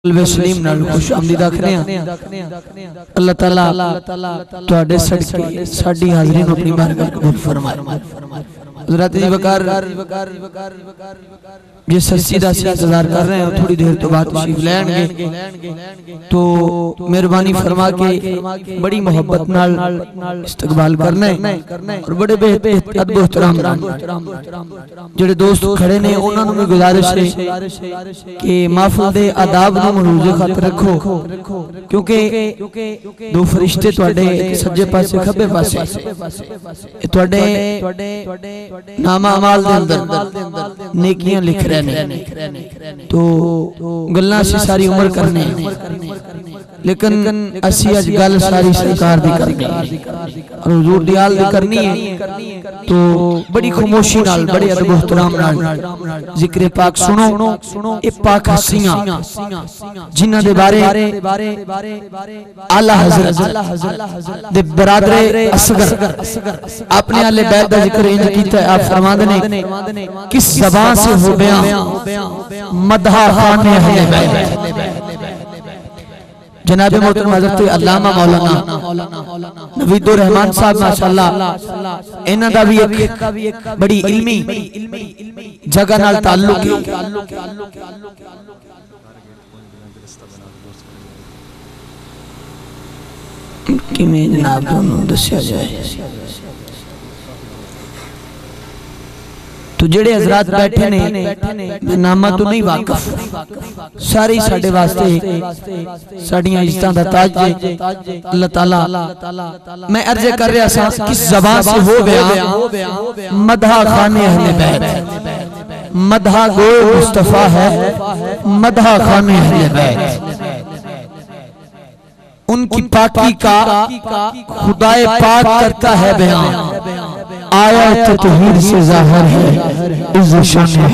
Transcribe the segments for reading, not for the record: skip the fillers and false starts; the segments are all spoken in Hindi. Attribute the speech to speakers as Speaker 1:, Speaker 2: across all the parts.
Speaker 1: सलीम नाल खुश आमदीद आखने अल्लाह ताला तुहाडे सदके साडी हाज़री नूं अपनी बारगाह कबूल फरमाए। हज़रत जी वकार जिस हस्ती दा इंतजार कर रहे हैं थोड़ी देर तो बाद तशरीफ लैणगे, तो मेहरबानी फरमा के बड़ी मोहब्बत नाल इस्तकबाल करना है और बड़े बेहद मोहतरम जेड़े दोस्त खड़े ने उन्हां नूं भी गुजारिश है कि महफिल दे आदाब नूं महफूज़ खातर रखो, क्योंकि दो फरिश्ते तुहाडे सज्जे पासे खब्बे पासे तुहाडे नामा अमाल दे अंदर नेकियां लिख रहे ने, तो गल्लां असीं सारी उम्र करने लेकिन असीं अज गल सारी सरकार दी करनी और हुजूर दी आल दी करनी है। तो बड़ी खामोशी नाल बड़े अदब एहतराम नाल जिक्र पाक सुनो। ए पाक हस्तियां जिन्हां दे बारे आला हज़रत दे बरादरे असगर अपने आले बैत दा जिक्र इंज कीता है। आप फरमांदे ने किस ज़बान से हो बयां मदहा खाने अहले बैत। जनाब मोहतरम हज़रत अल्लामा मौलाना नवीदुर रहमान साहब माशाअल्लाह इन्हां दा भी एक बड़ी इल्मी जगह नाल ताल्लुक है। किवें जनाब नूं दस्सिया जाए तो जेड़े हजरात बैठे ने नामा तो नहीं वाकिफ, सारे साडे वास्ते साडियां इज्जतां दा ताज है। अल्लाह ताला मैं अर्ज कर रहा सा किस ज़बान से हो गया मदहा खाने अहले बैत। मदहा गो मुस्तफा है मदहा खाने अहले बैत। उनकी पाकी का खुदाए पाक करता है बयान, आया तत्हीर से ज़ाहिर है इज़्ज़ शान है।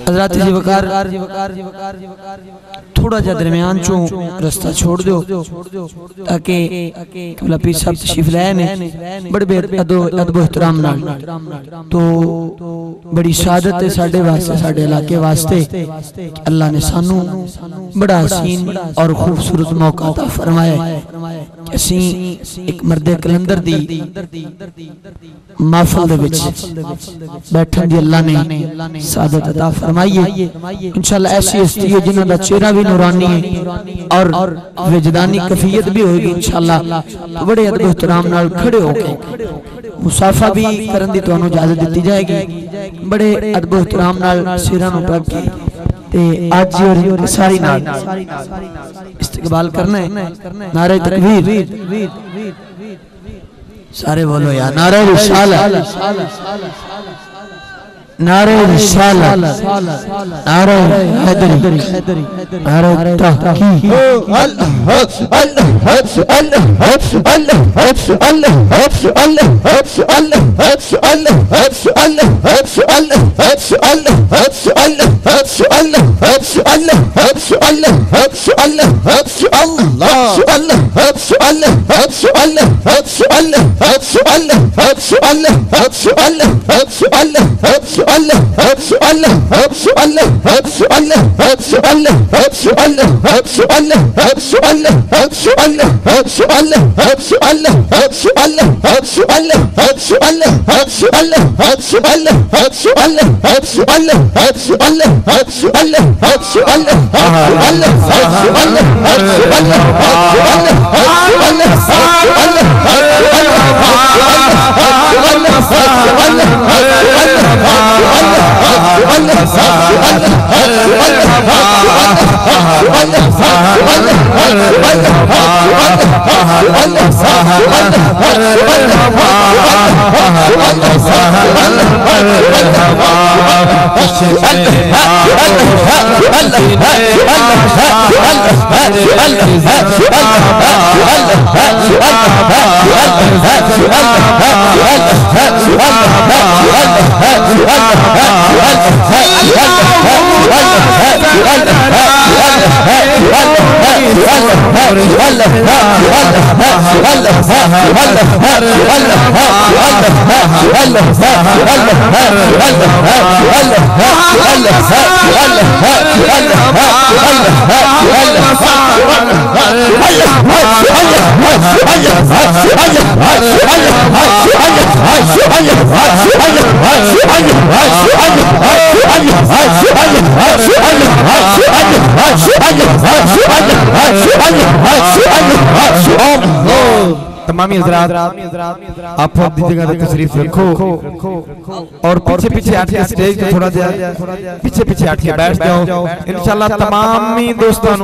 Speaker 1: हज़रत जी वकार थोड़ा जा दरमियान चो रास्ता छोड़ दो ताकि किबला पीर साहब तशरीफ लाए ने बड़े अदब एहतराम नाल। तो बड़ी शहादत है साडे वास्ते साडे इलाके वास्ते अल्लाह ने सानू बड़ा हसीन और खूबसूरत मौका अता फरमाया। असीं एक मर्दे कलंदर दी महफिल दे विच बैठन दी अल्लाह ने सादत अता फरमाई है। इंशाअल्लाह ऐसी हस्ती है जिन्हां दा चेहरा भी नूरानी है और विजदानी कफियत भी होगी इंशाअल्लाह। तो बड़े अदब एहतराम नाल खड़े होके मुसाफा भी करन दी तुहानू इजाजत दी जाएगी। बड़े अदब एहतराम नाल सिरां नूं ढक के ते आज और सारी नाल इस्तकबाल करना है। नारे तकबीर सारे बोलो यार, नारे रिसालत नारे रिसालत नारे हैदरी नारे तहकीक
Speaker 2: तमामी हज़रात आप अपनी जगह पे तशरीफ रखो और पीछे पीछे आके स्टेज पे थोड़ा पीछे पीछे आके बैठ जाओ इंशाल्लाह तमामी दोस्तों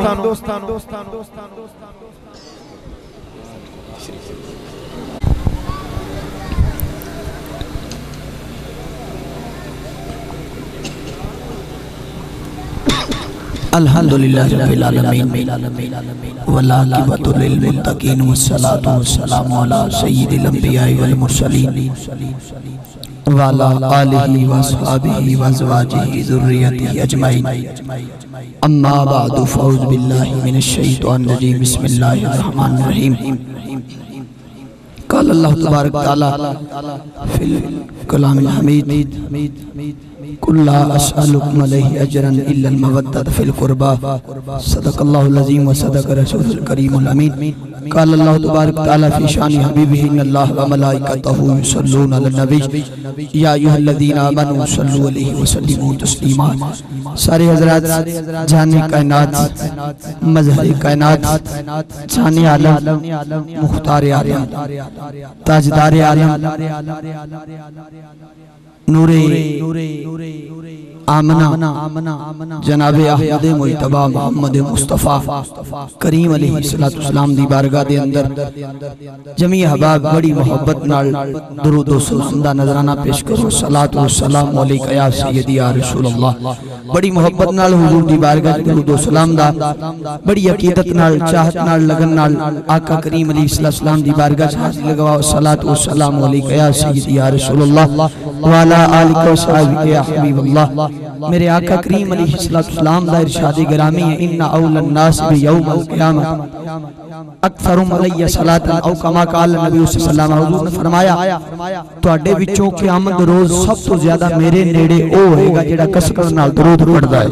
Speaker 1: अल्हम्दुलिल्लाह रब्बिल आलमीन वल आक़िबतु लिल मुत्तक़ीन वस्सलातु वस्सलामु अला सय्यिदिल अंबिया वल मुरसलीन व अला आलिहि व अस्हाबिहि व अज़वाजिहि ज़ुर्रिय्यतिहि अजमईन अम्मा बअदु फ़ऊज़ु बिल्लाहि मिनश शैतानिर रजीम बिस्मिल्लाहिर रहमानिर रहीम क़ाल अल्लाहु तबारक तआला फ़िल कलामिल हमीद कुल्ला अस्अलुकुम अलैहि अजरन इल्लल मवद्दत फिल कुर्बा सदक़ल्लाहुल अज़ीम व सदक़ रसूलुल करीमुल अमीन क़ाल अल्लाहु तबारक तआला फ़ी शानि हबीबिही इन्नल्लाह व मलाइकतहु युसल्लूना अलन नबी या अय्युहल्लज़ीना आमनू सल्लु अलैहि व सल्लिमू तस्लीमा। सारे हज़रात जाने कायनात मज़हर कायनात जाने आलम मुख्तार आलम ताजदार आलम नूरे आमना जनाबे अहमद मुज्तबा मोहम्मद मुस्तफ़ा करीम अलैहिस्सलाम दी बारगाह दे अंदर जमी अहबाब बड़ी मोहब्बत नाल दुरूद व सलाम दा नजराना पेश करो। सलात व सलाम अलैका या सय्यदी या रसूल अल्लाह। बड़ी मोहब्बत नाल हुजूर दी बारगाह दे दुरूद व सलाम दा बड़ी अकीदत नाल चाहत नाल लगन नाल आका करीम अलैहिस्सलाम दी बारगाह च हाजिर लगाओ। सलात व सलाम अलैका या सय्यदी या रसूल अल्लाह व अला आलिका व सहाबिका या हबीब अल्लाह। मेरे आका करीम अलैहिस्सलाम दा इरशाद गिरामी है इन्ना औलन नास बि यौमिल क़ियामत अक्सरुम अलैया सलातन औ कमा क़ाल नबी सल्लल्लाहु अलैहि वसल्लम ने फरमाया तुहाडे विचों क़यामत रोज सब तो ज्यादा मेरे नेड़े ओ होएगा जेड़ा कसरत नाल दरूद पढ़दा है।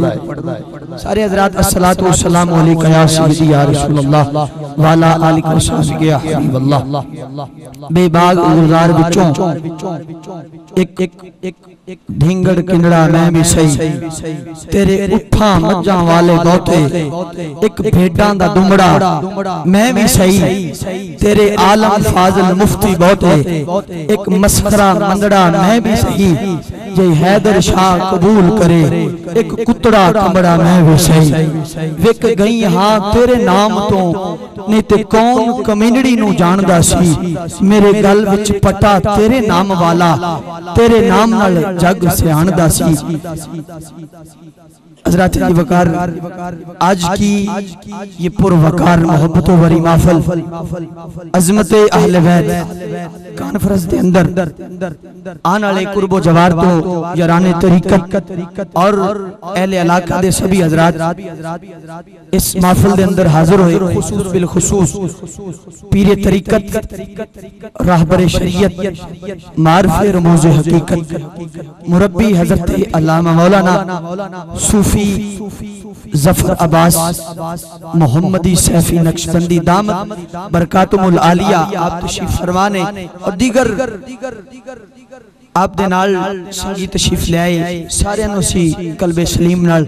Speaker 1: सारे हज़रात अस्सलातु वस्सलामु अलैका या सय्यदी या रसूल अल्लाह व अला आलिका व सहाबिका या हबीब अल्लाह। बेबाग गुलजार विचों एक ढिंगड़ किंगड़ा मैं भी सही तेरे उठा मज्जां वाले दोते एक भेडां दा दुमड़ा मैं भी सही तेरे आलम फाजिल मुफ्ती बहुते एक मस्खरा मंगड़ा मैं भी सही जे हैदर शाह कबूल करे एक कुतड़ा कमड़ा मैं भी सही विक गई हां तेरे नाम तो नहीं ते कौन कमीनड़ी नू जानदा सी मेरे गल विच पटा तेरे नाम वाला तेरे नाम नाल जग सियाणदा सी। हज़रात की वकार आज की ये पुरवकार मोहब्बतों भरी महफिल अज़मत अहले बैत कॉन्फ्रेंस के अंदर आने वाले कुर्बो जवार तो याराने तरीकत और अहले इलाका दे सभी हज़रात इस महफिल के अंदर हाजिर हुए। खुसूस बिल खुसूस पीरे तरीकत राहबर शरीयत मारिफ़े रमूज़ हकीकत मुरब्बी हज़रत अल्लामा मौलाना सूफी जफर अब्बास मोहम्मदी सैफी नक्शबंदी दामत बरकातुमुल आलिया आप तशरीफ फरमाने और दीगर आप दे नाल संगी तशरीफ ले आए सारे नुसी कल्बे सलीम नाल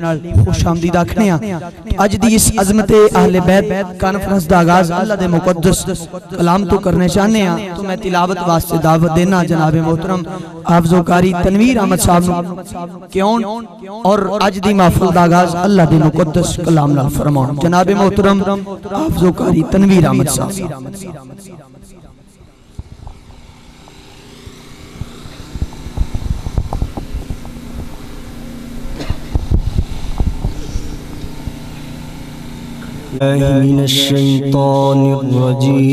Speaker 1: खुशामदीद आखने अज दी इस अज़मत अहले बैत कॉन्फ्रेंस दा आगाज अल्लाह दे मुकद्दस कलाम तो करने चाहने आ तो मैं तिलावत वास्ते दावत देना जनाब मोहतरम हाफिज़ कारी तनवीर अहमद साहब क्यों और अज दी महफिल दा आगाज अल्लाह दे मुकद्दस कलाम नाल फरमाओ जनाब मोहतरम हाफिज़ कारी तनवीर अहमद साहब।
Speaker 3: मिनश शैतानिर रजीम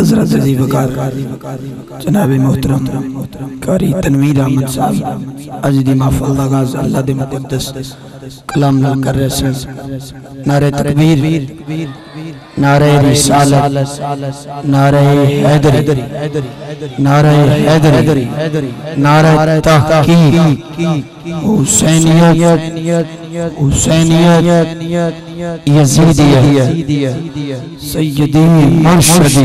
Speaker 1: हज़रत अज़ीज़ वक़ार जनाब मोहतरम कारी तनवीर अहमद साहब अज दी महफिल दा आगाज़ अल्लाह दे मुक़द्दस कलाम नाल कर रहे सन। नारे तकबीर, नारे रिसालत, नारे हैदरी, नारे हैदरी, नारे तहक़ीक़, हुसैनियत, यज़ीदियत, सय्यदी मुर्शदी।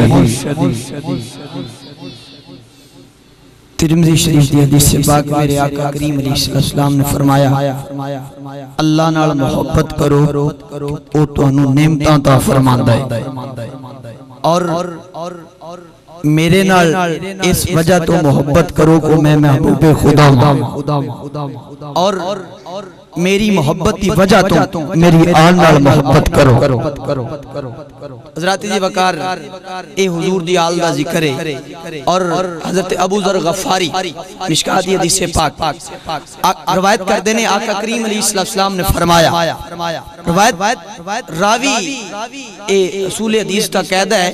Speaker 1: तिरमिज़ी शरीफ दी हदीस से पाक मेरे आका करीम अलैहिस्सलाम ने फरमाया, अल्लाह नाल मोहब्बत करो ओ तुहानू नेमतां ता फरमांदा है, और मेरे नाल इस वजह तो मोहब्बत करो को मैं महबूबे खुदा हूं। और मेरी मोहब्बत की वजह तो मेरी आन नाल मोहब्बत करो। हज़रत जी वकार ए हुजूर दी आल दा जिक्र है और हज़रत अबू ज़र गफ़ारी मिशकात हदीस से पाक रवायत करते ने आका करीम अलैहिस्सलाम ने फरमाया, रवायत रावी ए रसूल हदीस का कहदा है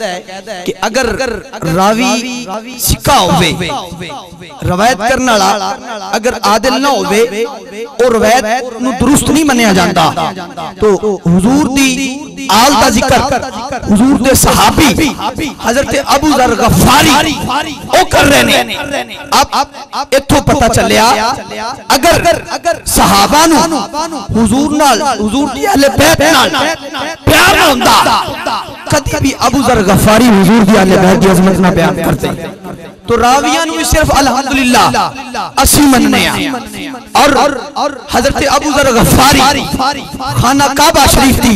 Speaker 1: कि अगर रावी सिक्का होवे, रवायत करने वाला अगर आदिल ना होवे और रवायत नु दुरुस्त नहीं मन्या जाता तो हुजूर दी आल दा जिक्र हुजूर दे सहाबी हज़रत अबू ज़र गफ़ारी ओ कर रहे ने। अब इत्थों पता चलिया अगर सहाबा नु हुजूर नाल हुजूर दी अहले बैत नाल प्यार ना हुंदा कदी भी अबू ज़र गफ़ारी हुजूर दी अहले बैत दी अज़मत ना बयान करते तो रावियां नु सिर्फ अल्हम्दुलिल्लाह असी मनने और हज़रत अबू ज़र गफ़ारी खाना काबा शरीफ दी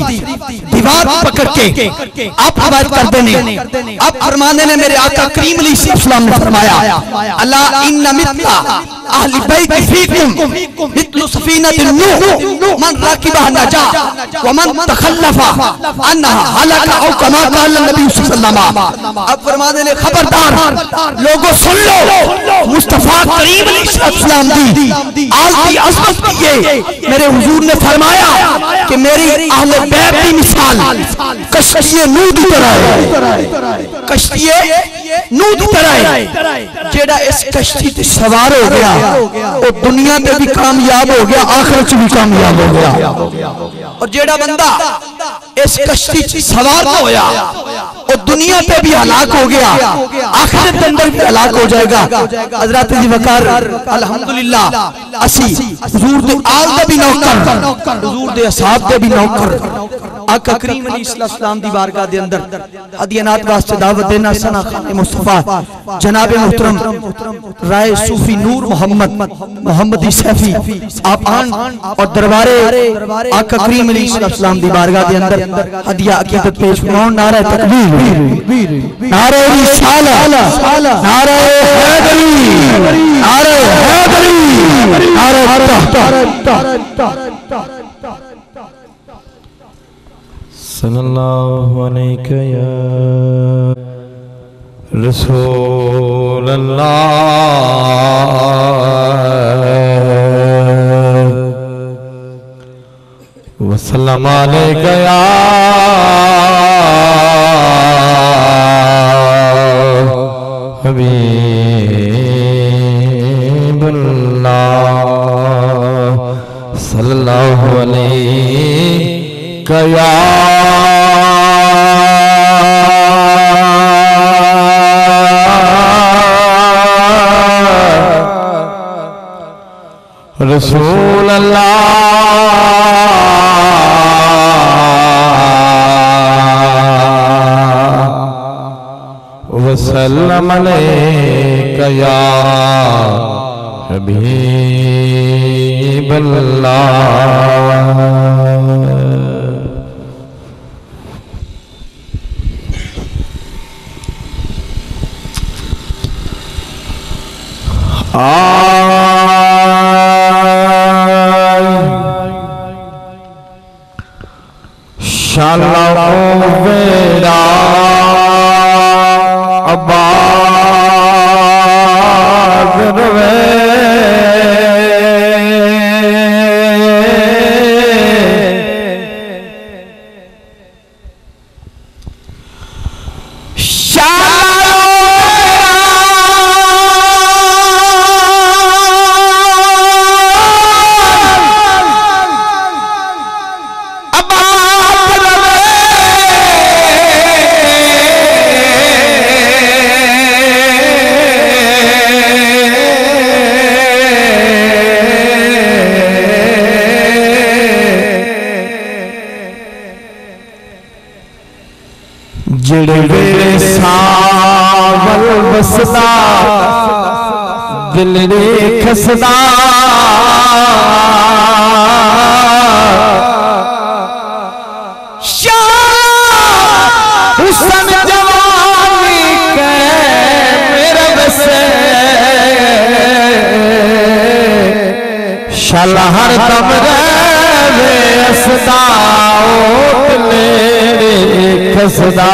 Speaker 1: दीवार पकड़ के आप रवायत करते ने, आप फरमाने ने मेरे आका करीम अलैहिस्सलाम ने फरमाया अला इन्ना मित्ता अहली बैत फीकुम मित्लु सफीनतिन नूह मन राकिबहा नजा व मन तखल्लफा अन्हा हलका औ कमा क़ाल नबी सल्लल्लाहु अलैहि वसल्लम। अब फरमाने ने खबरदार लोगों सुन लो, मुस्तफा करीम अलैहिस्सलाम दी आल की अज़मत की मेरे हुजूर ने फरमाया कि मेरी अहले बैत की मिसाल कश्ती नूह की तरह है, कश्ती नूह की तरह है। जेड़ा इस कश्ती ते सवार हो गया वो दुनिया में भी कामयाब हो गया, आखिरत में भी कामयाब हो गया। और जेड़ा बंदा इस कश्ती से सवार ना होया वो दुनिया पे भी हलाक हो गया, आखिरत के अंदर भी हलाक हो जाएगा। हज़रत जी वकार अल्हम्दुलिल्लाह असी हुजूर दे आल दे भी नौकर, हुजूर दे असहाब दे भी नौकर आका करीम अलैहिस्सलाम दी बारगाह दे अंदर हदियानात वास्ते दावत देना सना खाने मुस्तफा जनाब मोहतरम राय सूफी नूर मोहम्मदी सैफी आप आन और दरबारे आका करीम अलैहिस्सलाम दी बारगाह दे अंदर हदिया अकीदत पेश फरमाओ। नारे तकबीर, नारे रिसालत, नारे हैदरी, नारे हैदरी, नारे
Speaker 2: सल्लल्लाहु अलैहि या रसूल अल्लाह वसल्लम अलैहि या सल्लल्लाहु अलैहि या रसूल अल्लाह वसल्लम अलैका या हबीबल्लाह। शाला वेरा आबाद रवे बसदा दिल रे खसदा हुस्न जवानी के मेरे बसे शाला हर दम रे खसदा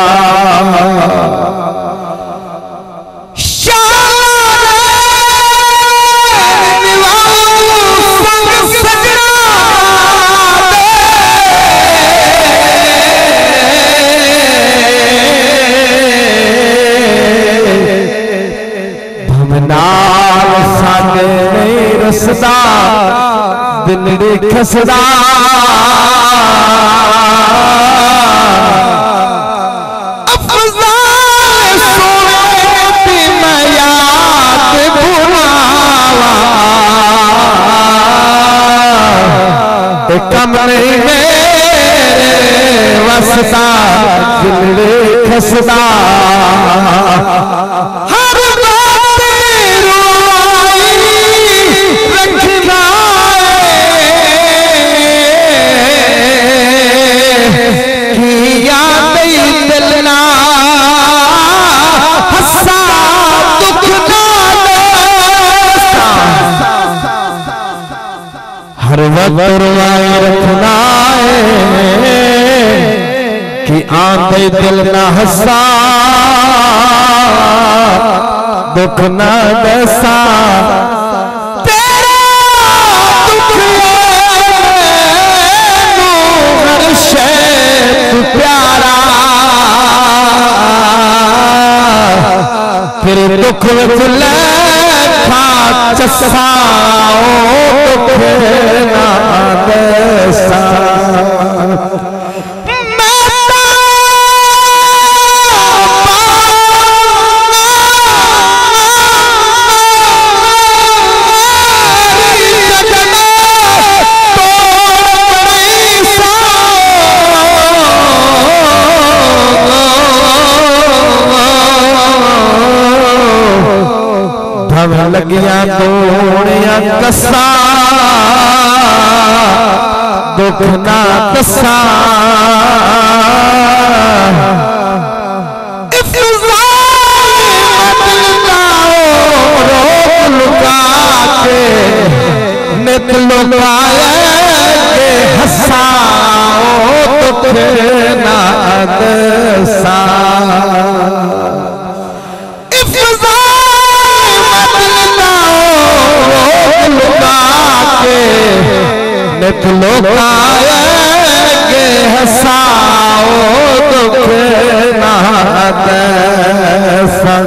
Speaker 2: रसदा दिलड़े खसदा अफज़ाल सोने दी मैं याद भुलावा कम नहीं मेरे वसदा दिलड़े खसदा हर वक्त रखना है कि आंदे दिल न हंसा दुख न दसा तेरा दुख हर शय प्यारा फिर दुख विच चसा लगिया तोड़िया कसा दुख ना कसा लुका के नित लुकाए हसाओ दुख ना कसा नित लुकाएंगे हसाओ दुख ना दसा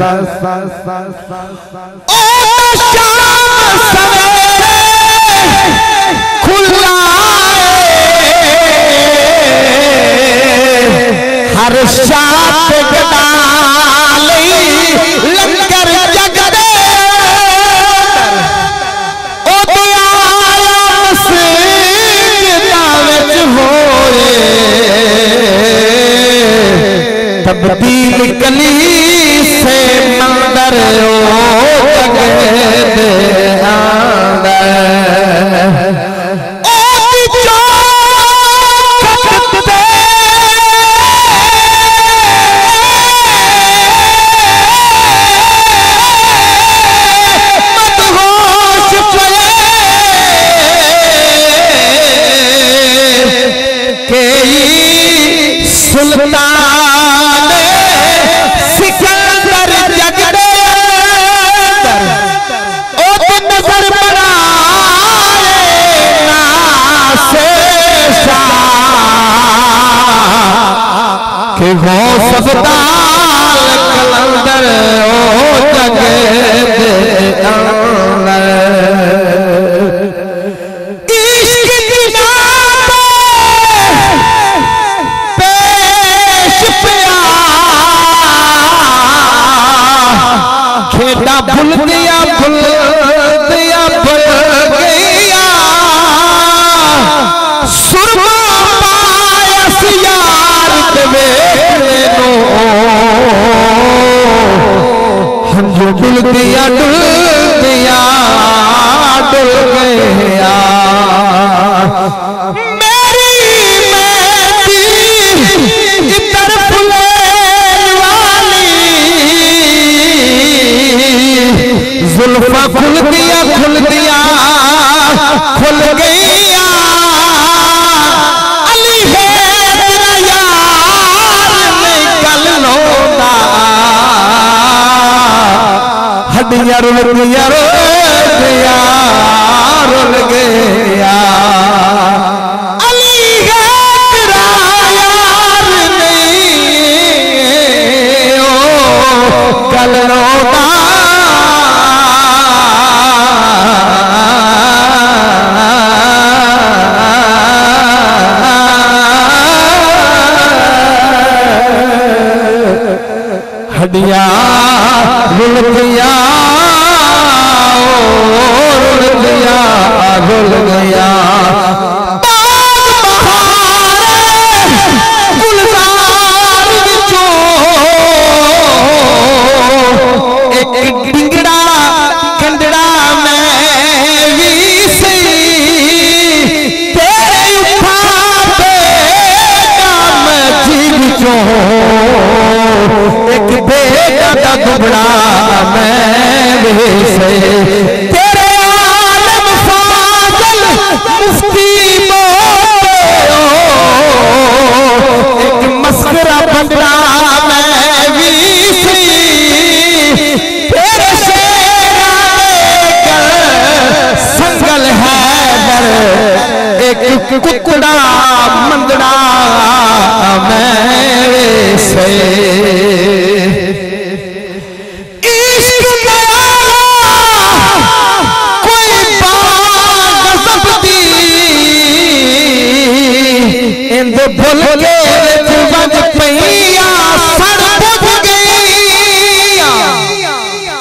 Speaker 2: ओ शाम सवेरे खुला हर शात गदाली लंगर जगदे तब्दील कली से मंदर सुल्तान सिकंदर जगदे ओ नजर बनाए नासे शाह के हो सबदाल कलंदर ओ जगदे भूल गया भूल गया भूल गया सुरमा पायस यार देवे नो हम जो डुल गया डुल गया मेरी मेरी इधर जुल्फा खुल गया खुल गया अली है तेरा यार नहीं गया रुल गया रुल गया अली है तेरा यार नहीं ओ कल रोना हडिया रुल गया रुल गया रुल गया एक डिंगड़ा कंडड़ा में भी सही तेरे उठाते काम जीव चो एक बेटा का दुबड़ा मैं से तेरे आलम फाजल मुफ्ती बोलो एक मस्करा बंदरा मैं भी सी तेरे शेरा संगल है दर एक कुकड़ा मंदड़ा मैं से भूल के बज पैया सर बुझ गई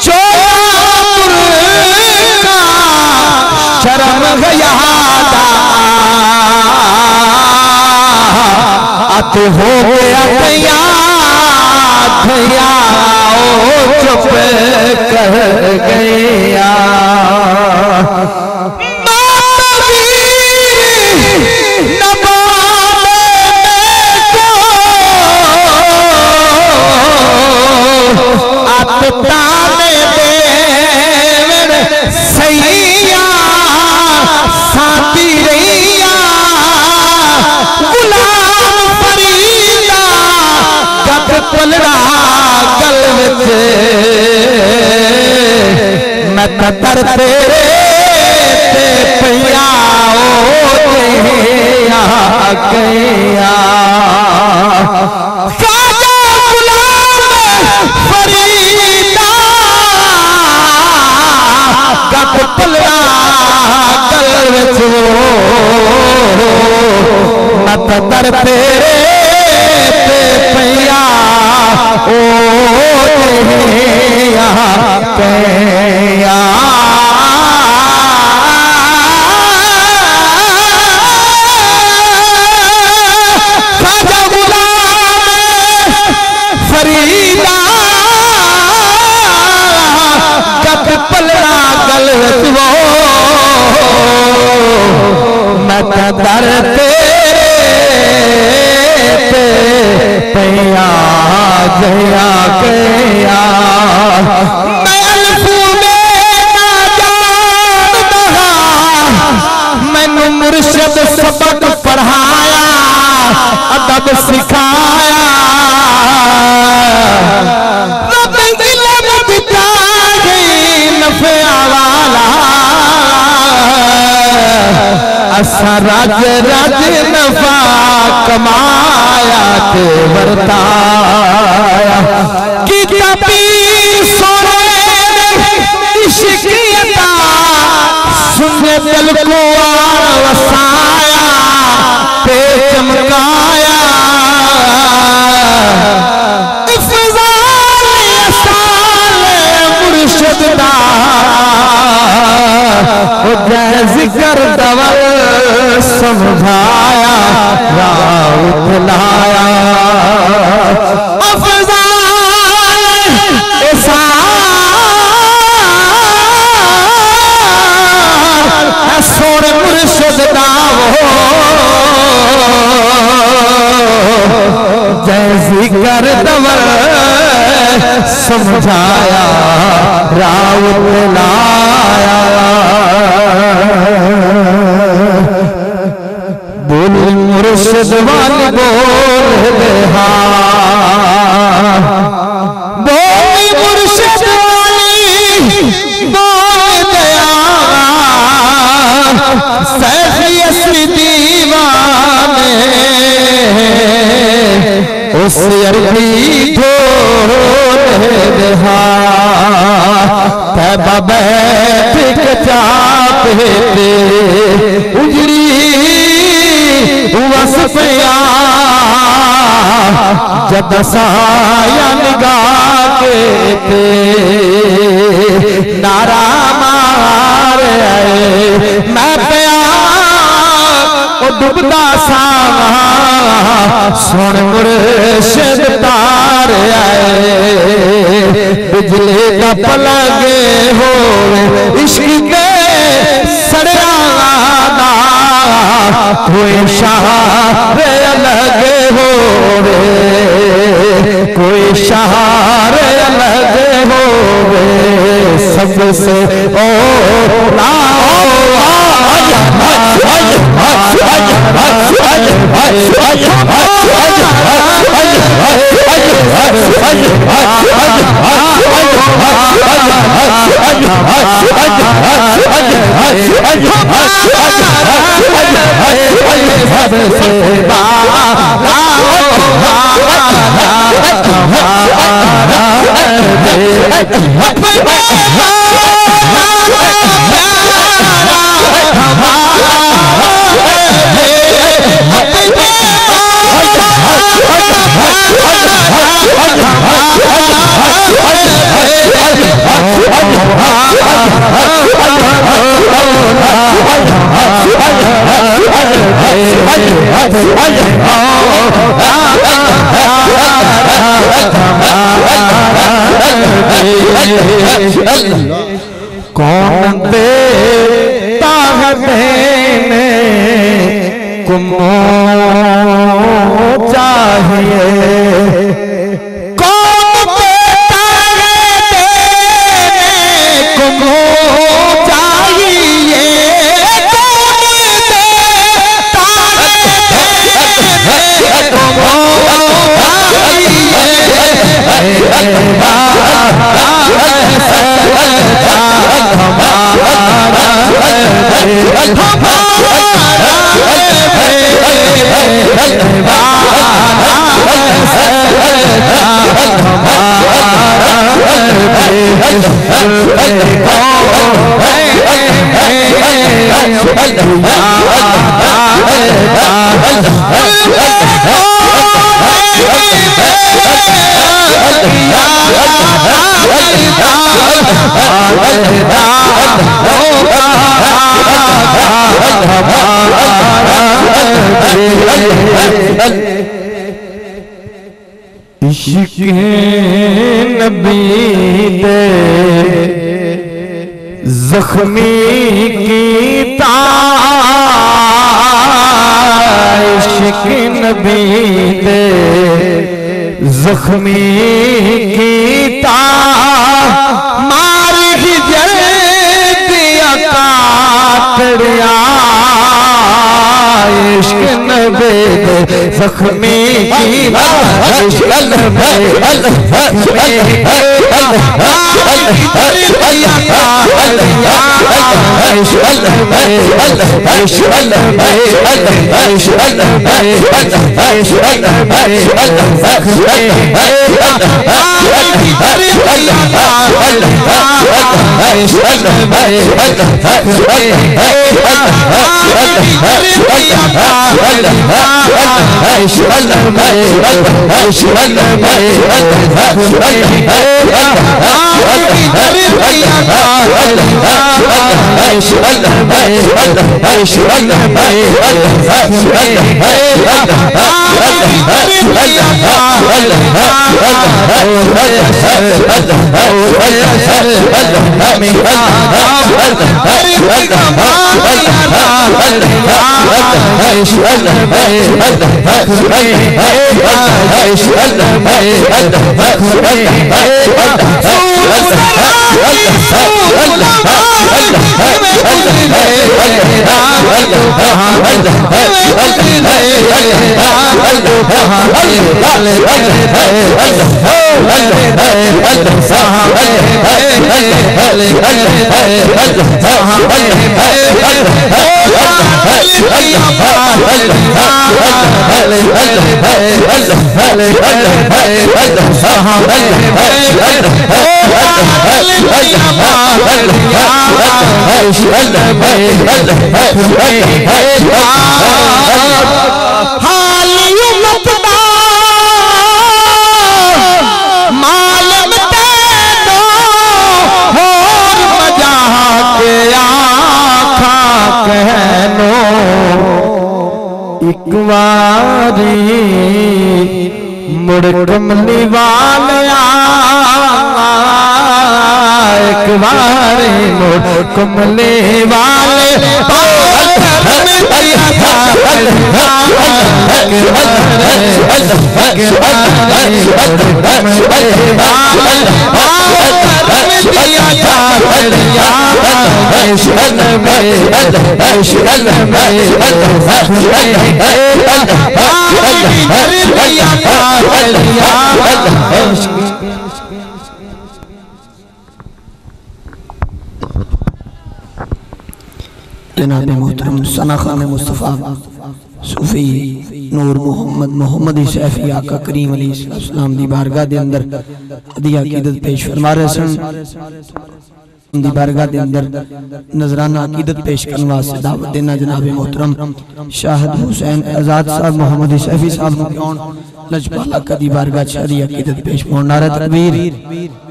Speaker 2: चोर का शर्म गया अत हो गया गया गया ओ चुप कर गया ताने देवर सैया साथी रैया गुलाम फरीदा कब पलड़ा गल विच मैं तर तेरे ते पिया ओ गया गया पलड़ा गल विच मत दर तेरे ते पिया ओ गया गया खाजा गुलाम फरीदा कब पलड़ा गल विच मैं दर तेरे पिया गया गया मैं अल्फू में ना जानदा मैनू मुर्शिद सबक पढ़ाया अदब सिखाया रब इल्म दिता नफिया वाला असा रज रज नफा कमाया ते वरताया कि पीर सोने इश्कियता सुने दिल को वसाया ते चमकाया जिक्र दवल समझाया राउत लाया सोने मुर्शिद दावो जय जिक्र दवल समझाया राउत लाया बोल मुर्शिद वाली बोल बोल मुर्शिद वाली देहा तैबा बैठ के चाहते उजड़ी वस पिया जद साया निगाह के ते नारा मार आए मैं पिया डुबदा सावा सुन मुर्शिद तार आए बिजली का पलगे हो इश्क के सड़िया कोई शहार अलग हो कोई शहार अलग हो सबसे ओ कौन देता है देने को चाहिए कौन देता है देने को चाहिए कौन देता है देने को इश्क़ नबी दे ज़ख्मी कीता इश्क़ नबी दे ज़ख्मी कीता मारी हिजर दिया काटड़िया इश्क़ नबी दे ज़ख्मी कीता इश्क़ नबी एक बारी मुड़ कमली वालिया एक बारी मुड़ कमली वाले
Speaker 1: जनाब मोहतरम सना खान मुस्तफ़ा सूफी नूर मोहम्मद सैफी आका करीम अलैहिस्सलाम दी बारगाह दे अंदर हदिया अकीदत पेश फरमा रहे सन। दी बारगाह दे अंदर नजराना अकीदत पेश करने वास्ते दावत देना जनाब मोहतरम शाहिद हुसैन आजाद साहब मोहम्मद सैफी साहब को कौन लजपाला का दी बारगाह हदिया अकीदत पेश फरमा। नारा तकबीर,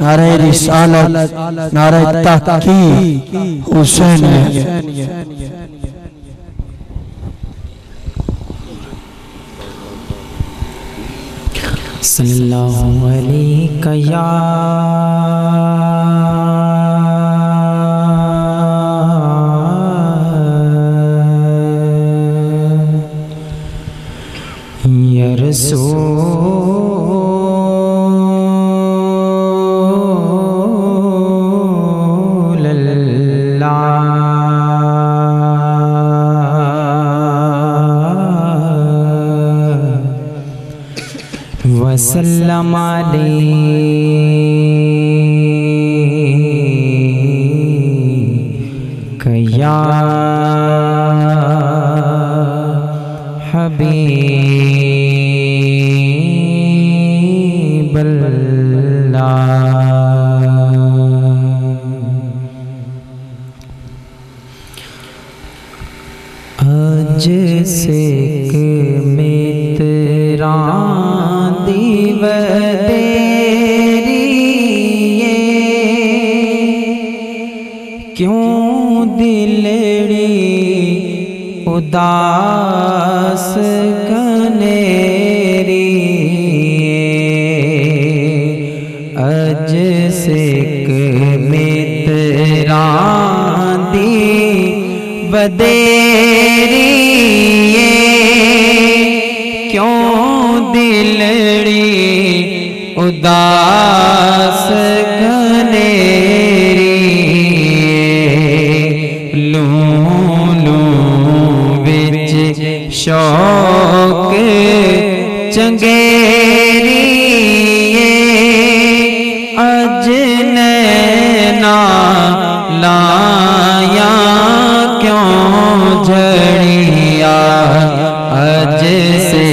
Speaker 1: नारा रिसालत, नारा तहकीक हुसैनियत।
Speaker 4: सल्लल्लाहु अलैका या रसूल अल्लाह वसल्लम अलैका या हबीबल्लाह। आज से मित्रा क्यों दिलड़ी उदास कनेरी अज सिक मित्रा दी बदेरी क्यों दिलड़ी उदास कनेरी शौक चंगेरी अज नैना लाया क्यों झड़िया अज से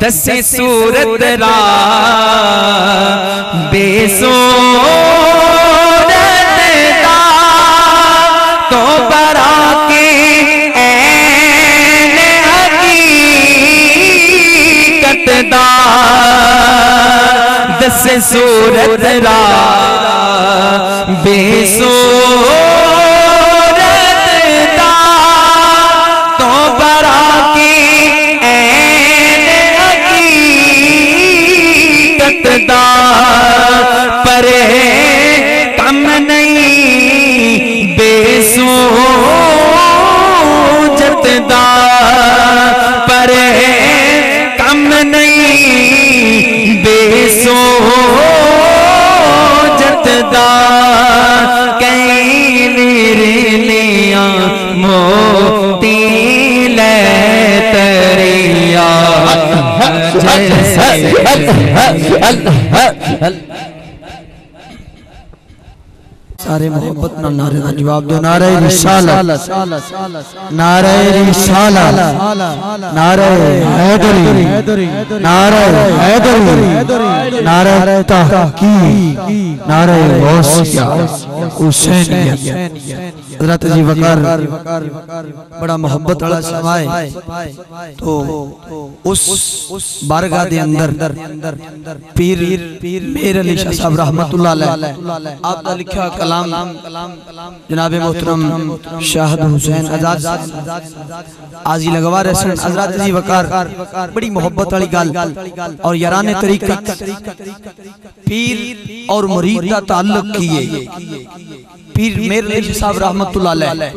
Speaker 4: दसे सूरत रा बेसो तो बरा के ऐन हकीकत दा दसे सूरत रा बेसूरत दा तो बरा की ऐन हकीकत दा परे कम नहीं बेसूरत दा परे कम नहीं बेसूरत दा कई लिया मोती ले तरिया
Speaker 1: सारे मोहब्बत ना नारे का जवाब दो। नारे रिसालत, नारे रिसालत, नारे हैदरी, नारे हैदरी, नारे तहकीक, नारे गौसिया हुसैनियत। हज़रत जी वकार बड़ा मोहब्बत वाला समाए तो उस बारगाह दे अंदर पीर मेर अली शाह साहब रहमतुल्लाह अलैह आप दा लिखा कलाम जनाब मोहतरम शाहिद हुसैन आजाद आजी लगवा रहे सन। हज़रत जी वकार बड़ी मोहब्बत वाली गल और याराने तरीका पीर और मुरीद दा ताल्लुक किए। पीर मेर अली शाह साहब रहमतुल्लाह अलैह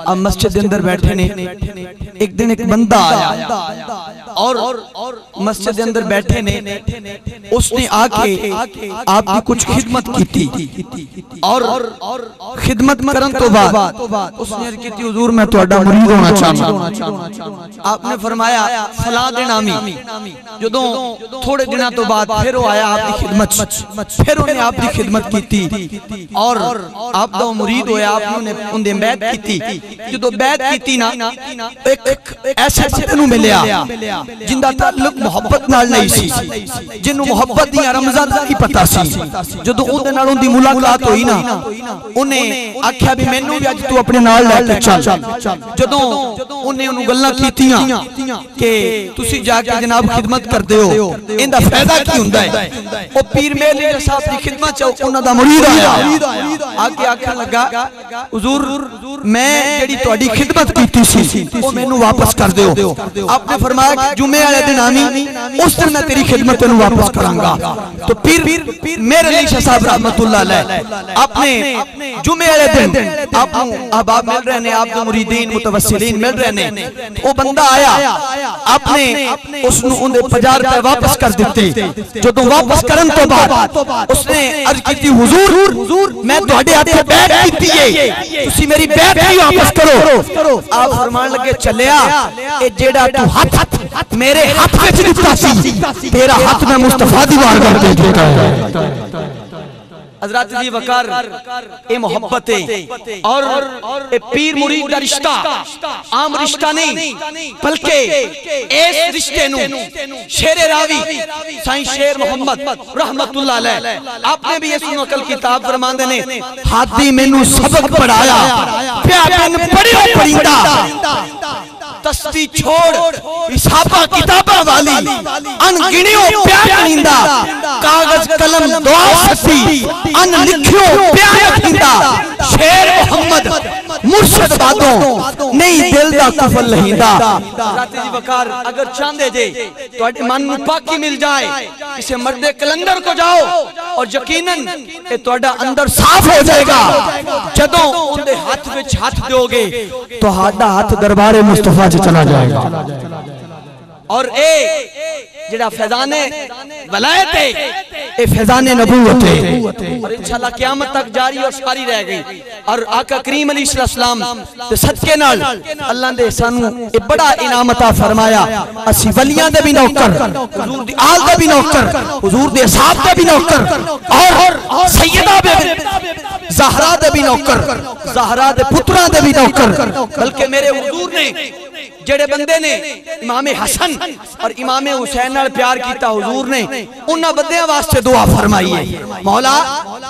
Speaker 1: अब मस्जिद के अंदर बैठे ने। एक दिन एक बंदा आया और मस्जिद के अंदर बैठे ने, उसने आके आपकी कुछ खिदमत की थी और खिदमत करन तो बाद उसने अर्ज की हुजूर मैं तुहाडा मुरीद होना चाहता। आपने फरमाया फला दिन आमी। जदों थोड़े दिनों तो बाद फिर वो आया आपकी खिदमत, फिर उन्हें आपकी खिदमत की थी और आप दा मुरीद होया। आपने उनदे बैत की थी। जदों बैत की थी ना एक ऐसे बंदे नूं मिलिया जिंदा ताल्लुक मोहब्बत नाल नहीं सी, जिन्नू मोहब्बत दी रमज़ान दी पता सी। जदों उहदे नाल उनदी मुलाकात होई ना उन्हें आख्या भी मैनू भी अज तू अपने नाल लेके चल। जदों उन्हें उन्हें गल्लां कीतियां कि तुसी जाके जनाब खिदमत करदे हो, इंदा फायदा की हुंदा है। ओ पीर मेले साहब दी खिदमत च उन्हां दा मुरीद आया आके आखन लगा हुजूर मैं जेड़ी तुहाडी खिदमत कीती सी ओ मैनू वापस कर दियो। आपने फरमाया कि जुमे वाले दिन आनी, उस दिन मैं तेरी खिदमत तेनू वापस करांगा। तो पीर मेरे अली शाह साहब रहमतुल्लाह अलैह आपने जुमे वाले दिन आपको अहबाब मिल रहे ने, आप मुरीदीन मुतवस्सिलीन मिल रहे ने। वो बंदा आया, आपने उसनु उनदे 50 रुपए वापस कर दिते। जदों वापस करन तो बाद उसने अर्ज की हुजूर मैं तुहाडे हाथे बैत कीती है, तुसी मेरी बैत ही वापस करो। आप फरमान लगे चलिया ए जेड़ा तू हाथ मेरे हाथ विच दित्ता सी तेरा हाथ मैं मुस्तफा दी बारगाह दे देता है। हज़रत जी वकार ए मोहब्बत है और ए पीर मुरीद का रिश्ता आम रिश्ता नहीं, बल्कि इस रिश्ते नु शेर रावी साईं शेर मोहम्मद रहमतुल्लाह अलैह आपने भी इस नकल किताब फरमांदे ने हादी मैनू सबक पढ़ाया प्या बिन पढ़ियो पढ़ींदा तस्ती छोड़ हिसाबा किताबा वाली अनगिणियो प्या गणींदा कागज कलम दुआ सती अन लिखियो प्या रखींदा शेर मोहम्मद मुर्शिद बादों नहीं दिल दा कुफल लहींदा। राते जी वकार अगर चाहते जे तुहाडे मन नू पाकी मिल जाए किसी मर्दे कलंदर को जाओ और यकीनन ए तुहाडा अंदर साफ हो जाएगा। जदों उनदे हाथ विच हाथ दोगे तुहाडा हाथ दरबारे मुस्तफा च चला जाएगा। और ए जेड़ा फैजाने वलायत है ए फैजाने नबूवत है और इंशाल्लाह क़यामत तक जारी और सारी रह गई। और आका करीम अलैहिस्सलाम दे सदके नाल अल्लाह ने सानू ए बड़ा इनाम अता फरमाया। असी वलियां दे भी नौकर, हुजूर दी आल दे भी नौकर, हुजूर दे साहब दे भी नौकर और सैयदा ज़हरा दे भी नौकर, ज़हरा दे पुत्रा दे भी नौकर। बल्कि मेरे हुजूर ने जेड़े बंदे ने इमाम हसन और इमाम हुसैन नाल प्यार कीता हुजूर ने उन्हां बंदियां वास्ते दुआ फरमाई है मौला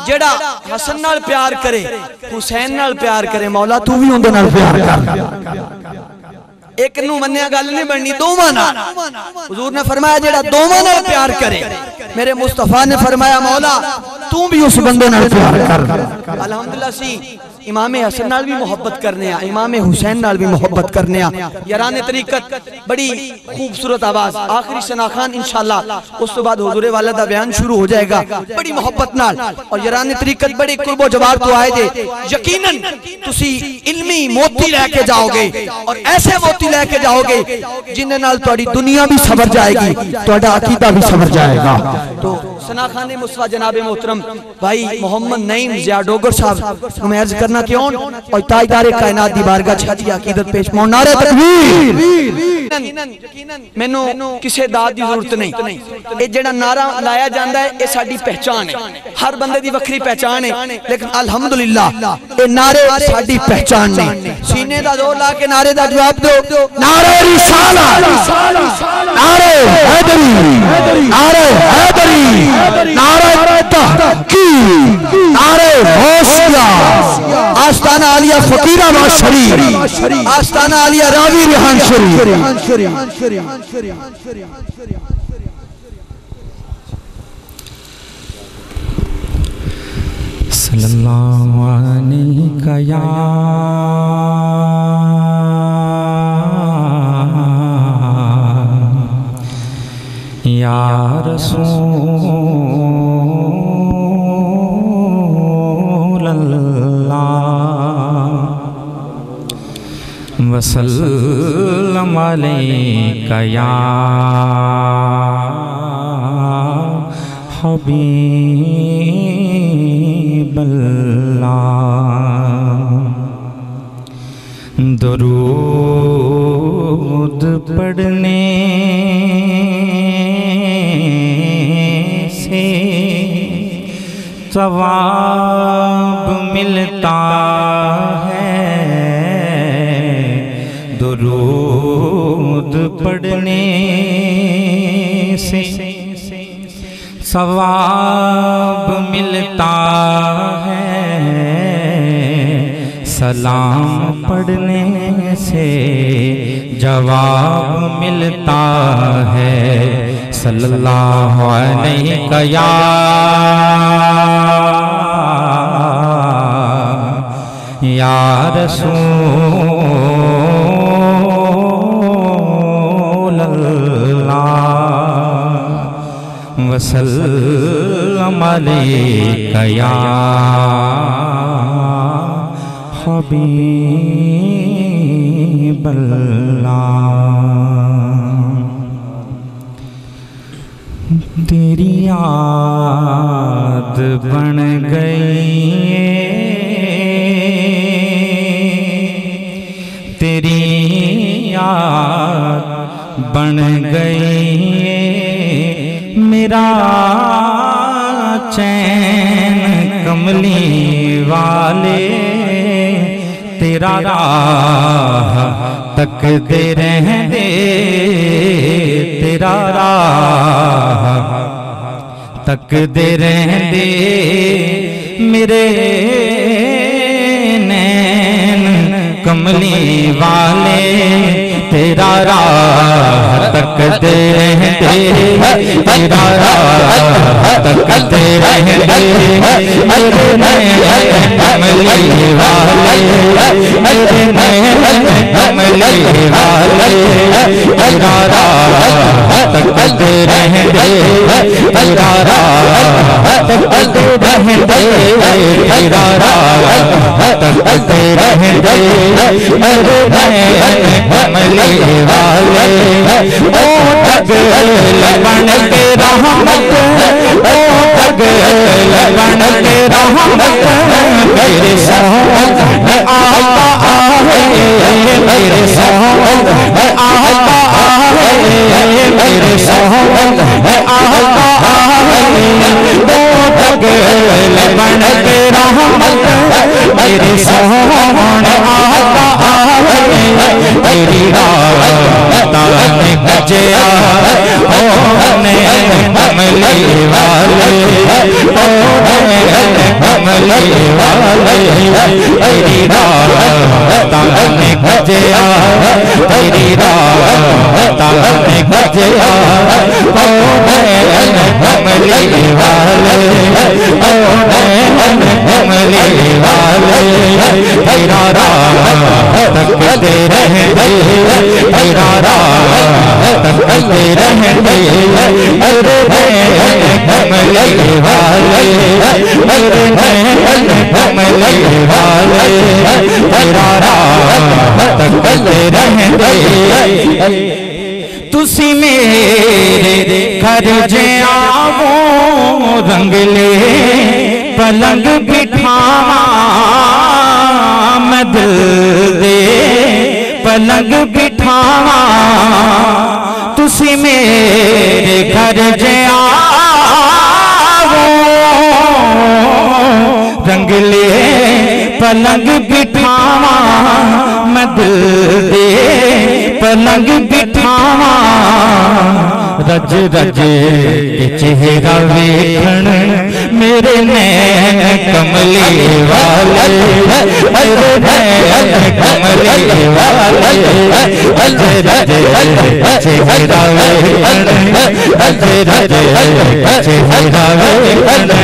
Speaker 1: जेड़ा हसन नाल प्यार करे हुसैन नाल प्यार करे मौला तू भी उनदे नाल प्यार कर। एक नू मन्निया गल नहीं बननी, दोवां नाल। हुजूर ने फरमाया जेड़ा दोवां नाल प्यार करे, मेरे मुस्तफा ने फरमाया मौला तू भी उस बंदे नाल प्यार कर। अल्हम्दुलिल्लाह सी इमाम हसन नाल भी मोहब्बत करने आ, इमाम हुसैन नाल भी मोहब्बत करने आ। याराने तरीकत बड़ी खूबसूरत आवाज, आखिरी सनाखान इंशाअल्लाह, उस तो बाद हुजूरे वाला दा बयान शुरू हो जाएगा बड़ी मोहब्बत नाल। और याराने तरीकत बड़े कुर्बो जवार तो आए जे, यकीनन तुसी इल्मी मोती लेके जाओगे और ऐसे मोती लेके जाओगे जिन्हें नाल तुहाडी दुनिया भी सवर जाएगी, तुहाडा अकीदा भी सवर जाएगा। तो सनाखाने मुस्तफा जनाबे मोहतरम भाई मोहम्मद नईम ज़िया डोगर साहब मैं अर्ज करना क्यों और ताजदारे कायनात दी बारगाह छाजी अकीदत पेश पाउं। नारे तकबीर। मैनू किसी दाद की जरूरत नहीं, ये जेड़ा नारा लाया जाता है ये साडी पहचान है, हर बंदे दी वक्री पहचान है, लेकिन अल्हम्दुलिल्लाह ये नारे साडी पहचान ने। सीने दा जोर ला के नारे दा जवाब दो, नारे रिसालत, नारे हैदरी, नारे हैदरी, नारे तहकीक, नारे गौसिया, आस्ताना आलिया फकीरा शरीफ, आस्ताना आलिया रावी रिहान शरीफ।
Speaker 4: सल्लल्लाहु अलैहि या रसूल अल्लाह वसल्लम अलैका या हबीबल्लाह। दुरूद पढ़ने से सवाब मिलता है, दुरूद पढ़ने से सवाब मिलता है, सलाम पढ़ने से जवाब मिलता है। सल्लल्लाहु अलैहि या रसूल अल्लाह वसल्लम अलैका या हबीबल्लाह। तेरी याद बन गई, तेरी याद बन गई, मेरा चैन कमली वाले, तेरा राह तक दे रहने, तेरा राह तक दे रहने, मेरे नैन कमली वाले, तेरा राह तक दे रहने, तेरा राह तक दे रहने, मेरे नैन कमली वाले, मेरे नैन कमली वाले, तेरा राह तक दे रहने, तेरा राह तक दे रहने, तेरा राह तक दे रहने, मेरे नैन कमली वाले, ओ जगल बन के रहमत, ओ जगल बन के रहमत, मेरे साथ आका आहे, मेरे साथ आका आहे, मेरे साथ आका आहे, ओ जगल बन के रहमत, मेरे साथ आका आहे, तेरी रात में बजया होने कमली वाले, होने कमली वाले, तेरी रात में गजया तेरी रात में गजया ओ नैन कमली वाले ओ नैन कमली वाले तेरा रात तकते रहेंगे तेरा रात तकते रहेंगे अरे नैन कमली वाले अरे नैन कमली वाले तेरा रात तकते रहेंगे तुसी मेरे घर जे आवो रंगले पलंग बिठावा मैं दिल दे पलंग बिठावा तुसी मेरे घर जे आवो रंगले पलंग बिठावा मैं दिल दे पलंग बिठावा रज रज चेहरा वेखण मेरे नैन कमली वाले मेरे नैन कमली वाले रज रज चेहरा वेखण रज रज चेहरा वेखण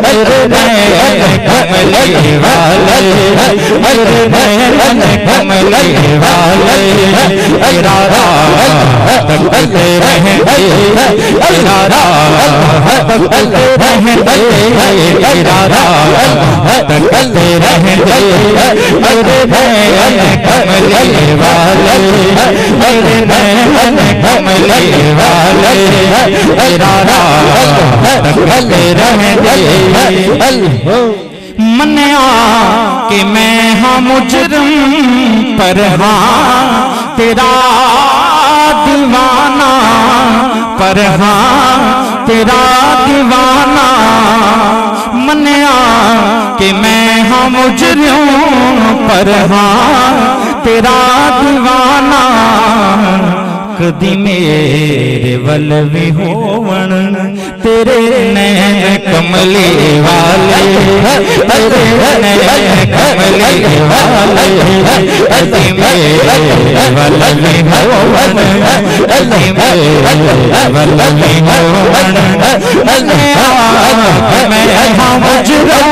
Speaker 4: मेरे नैन कमली वाले मेरे नैन कमली वाले तेरा रात तकते रहेंगे तेरा रात तकते रहेंगे तेरा रात तकते रहेंगे मेरे नैन कमली वाले मेरे नैन कमली वाले तेरा रात तकते रहेंगे मन्या कि मैं हाँ मुजरिम पर हाँ तेरा दीवाना पर हाँ तेरा दीवाना मन्या कि मैं हाँ मुजरिम पर हाँ तेरा दीवाना कदी मेरे वल भी होवन तेरे नैन कमली वाले तेरे नैन कमली वाले कदी मेरे वल भी होवन कदी मेरे वल भी होवन मैं हाँ मुजरिम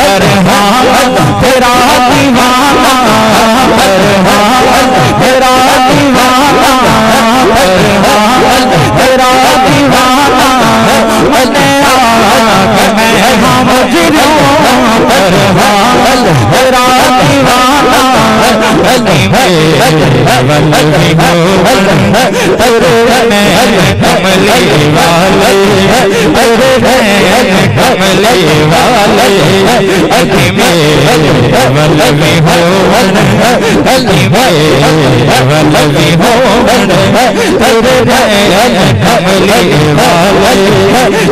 Speaker 4: पर हाँ तेरा दीवाना पर हाँ तेरा दीवाना तेरा दीवाना मैं हाँ मुजरिम पर हाँ तेरा दीवाना तेरे नैन कमली वाले तेरे नैन कमली वाले अति मेरे वल भी होवन अति मेरे वल भी होवन तेरे नैन कमली वाले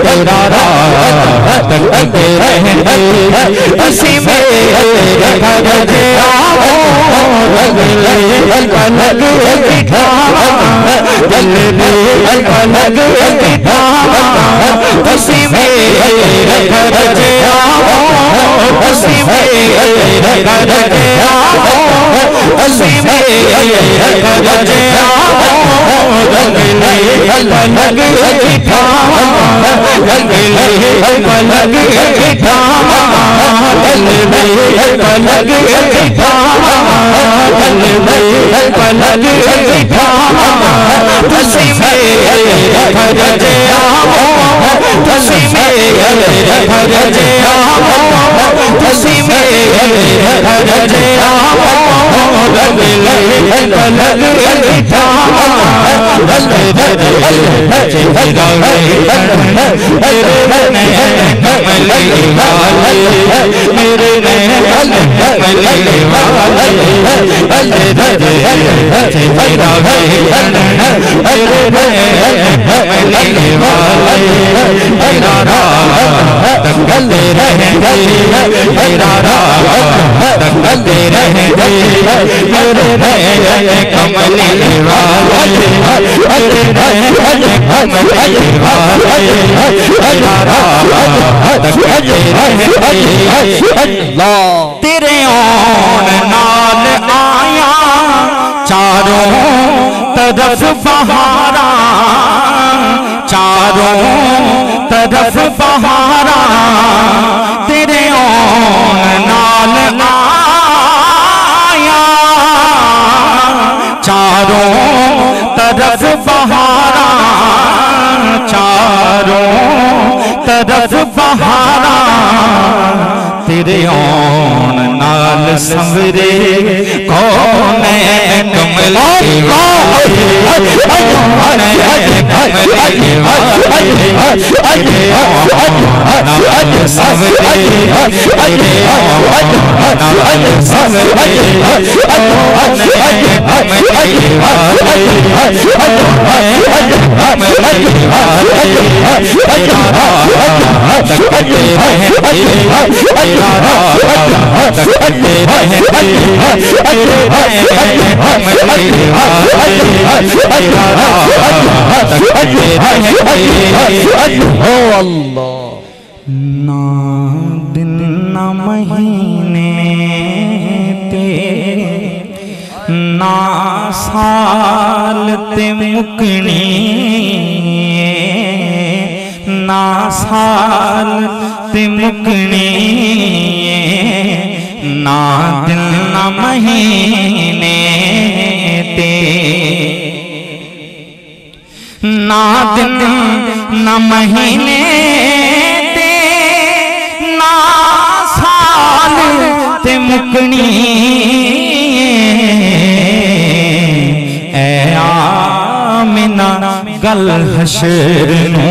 Speaker 4: तेरा रात तकते रहेंगे उसी मेरे घर जे आओ रंगले पलंग बिठावा दिल दे पलंग बिठावा उसी मेरे घर जे आओ उसी मेरे घर जे आओ उसी मेरे घर जे आओ रंगले पलंग बिठावा रंगले पलंग बिठावा दिल दे पलंग बिठावा दिल दे पलंग बिठावा तुसी मेरे घर जे आओ तुसी मेरे घर जे आओ तुसी मेरे घर जे आओ रंगले पलंग बिठावा चेहरा मेरे नैन कमली वाले मेरे नैन कमली वाले चेहरा मेरे नैन कमली वाले तेरा रात तकते रहेंगे तेरा रात तकते रहेंगे मेरे नैन कमली वाले मेरे नैन कमली वाले तेरा रात तकते रहेंगे तेरे ओन नाल आया तरफ बहारा तेरे ओन नाल आया, चारों तरफ बहारा, चारों तरफ बहारा तेरे ओन नाल संवरे कौन कमल ना दिन ना महीने ते ना साल ते मुकनी, ना साल ते मुकनी, ना दिन ना महीने ते, ना दिन ना महीने ते, ना साल ते मुकनी, ऐ आमिना गल हशर नू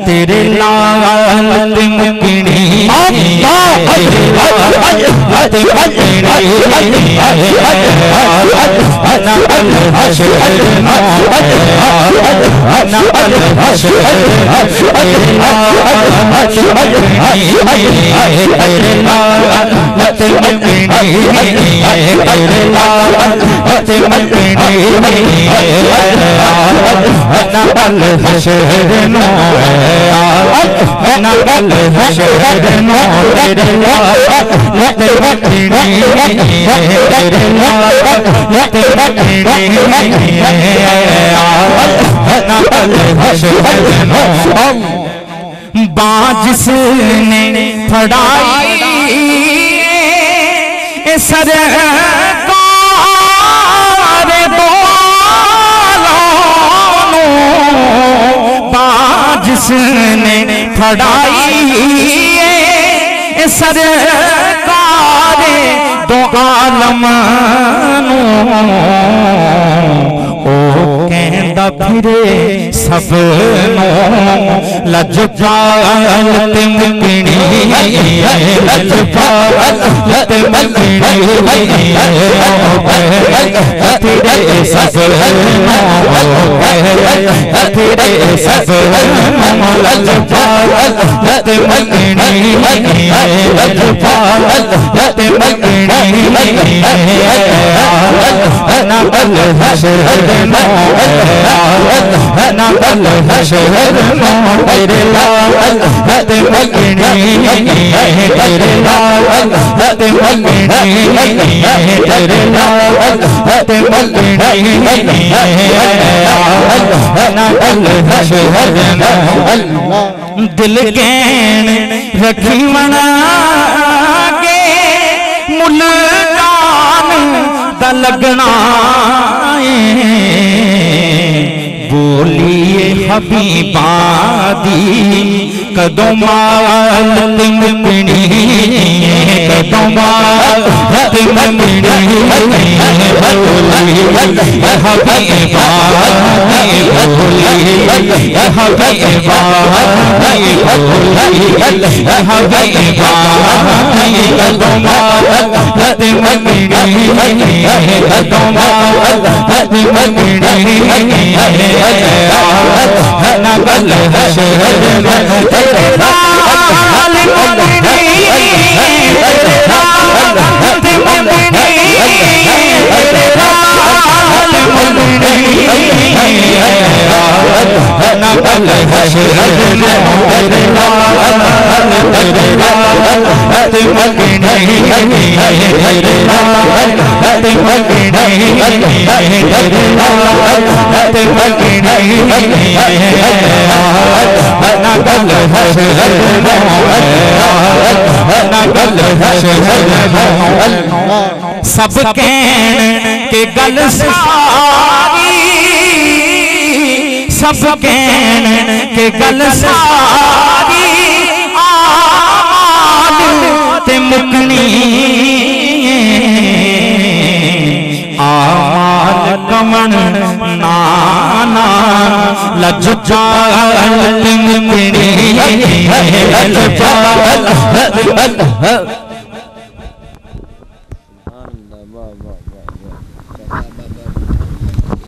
Speaker 4: तेरे लाल ते मुकनी, जिसने फड़ाई सरकार जिसने फड़ाई सरकार दो आलम ओ कहंदा फिरे सब नो लजपाल ते मुकनी, लजपाल ते मुकनी, फिरे सब नो फिरे सब नो लजपाल ते मुकनी, लजपाल ते मुकनी, ना बल हशर नो, ना बल हशर नो तेरे लाल ते मुकनी, तेरे लाल ते मुकनी, तेरे लाल ते मुकनी, ना बल हशर नो दिल कैन रखी मना के मुल्तान दा लगना बोलिए हबीबा दी कदों माल ते मुकनी, कदों माल ते मुकनी, बोलिए हबीबा बोलिए हबीबा बोलिए हबीबा कदों माल ते मुकनी, कदों माल ते मुकनी, ना गल हशर तेरे लाल मुकनी, तेरे लाल ते मुकनी, तेरे लाल मुकनी, ना गल हशर तेरे लाल ते मुकनी, तेरे लाल ते मुकनी, तेरे लाल ते मुकनी, ना सब कहन के गल सारी, सब कहन के गल सारी आमाल ते मुकनी, आमाल कमन नाना लज्जाल ते मुकनी।